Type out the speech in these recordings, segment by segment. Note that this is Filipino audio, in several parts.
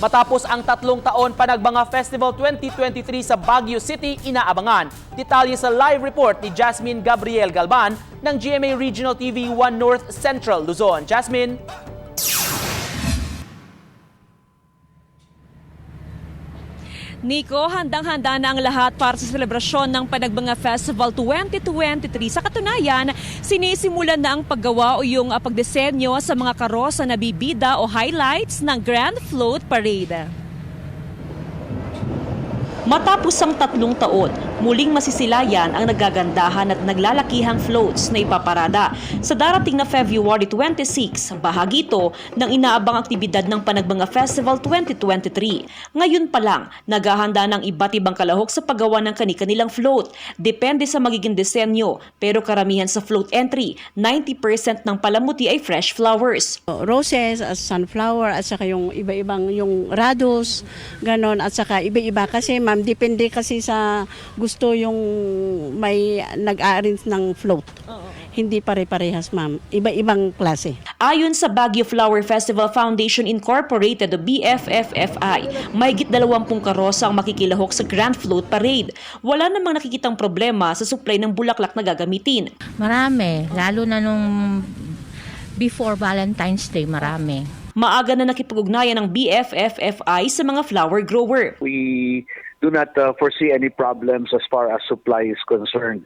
Matapos ang 3 taon Panagbanga Festival 2023 sa Baguio City, inaabangan. Detalye sa live report ni Jasmine Gabriel Galban ng GMA Regional TV 1 North Central Luzon. Jasmine? Nico, handang-handa na ang lahat para sa selebrasyon ng Panagbanga Festival 2023. Sa katunayan, sinisimulan na ang paggawa o yung pagdisenyo sa mga karosa na bibida o highlights ng Grand Float Parade. Matapos ang 3 taon, muling masisilayan ang nagagandahan at naglalakihang floats na ipaparada sa darating na February 26, bahagi ito ng inaabang aktibidad ng Panagbanga Festival 2023. Ngayon pa lang, naghahanda ng iba't ibang kalahok sa paggawa ng kani-kanilang float. Depende sa magiging disenyo, pero karamihan sa float entry, 90% ng palamuti ay fresh flowers. Roses, at sunflower, at saka yung iba-ibang yung rose, ganon, at saka iba-iba kasi ma'am, depende kasi sa gusto yung may nag-arrange ng float. Hindi pare-parehas ma'am, iba-ibang klase. Ayon sa Baguio Flower Festival Foundation Incorporated o BFFFI, mahigit 20 karosa ang makikilahok sa Grand Float Parade. Wala namang nakikitang problema sa supply ng bulaklak na gagamitin. Marami, lalo na nung before Valentine's Day, marami. Maaga na nakipag-ugnayan ng BFFFI sa mga flower grower. We do not foresee any problems as far as supply is concerned.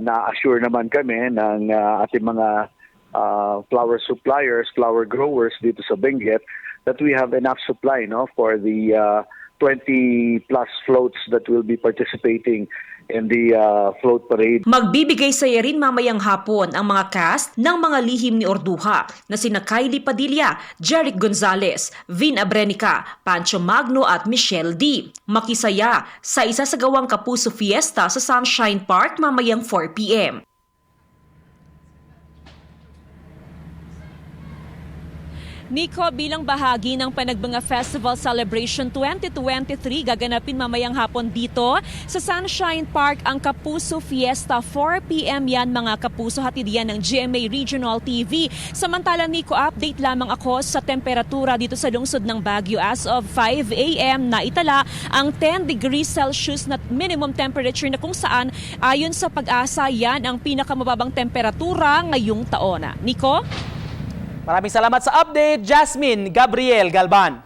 Na-assure naman kami ng ating mga flower suppliers, flower growers dito sa Benguet that we have enough supply for the 20 plus floats that will be participating in the float parade. Magbibigay saya rin mamayang hapon ang mga cast ng mga lihim ni Orduha na sina Kylie Padilla, Jeric Gonzalez, Vin Abrenica, Pancho Magno at Michelle D. Makisaya sa isa sa gawang Kapuso Fiesta sa Sunshine Park mamayang 4 p.m. Nico, bilang bahagi ng Panagbanga Festival Celebration 2023, gaganapin mamayang hapon dito sa Sunshine Park ang Kapuso Fiesta. 4 p.m. yan mga kapuso, hatid yan ng GMA Regional TV. Samantala Nico, update lamang ako sa temperatura dito sa lungsod ng Baguio. As of 5 a.m. na itala ang 10 degrees Celsius na minimum temperature na kung saan ayon sa Pag-asa yan ang pinakamababang temperatura ngayong taon. Nico? Maraming salamat sa update, Jasmine Gabriel Galban.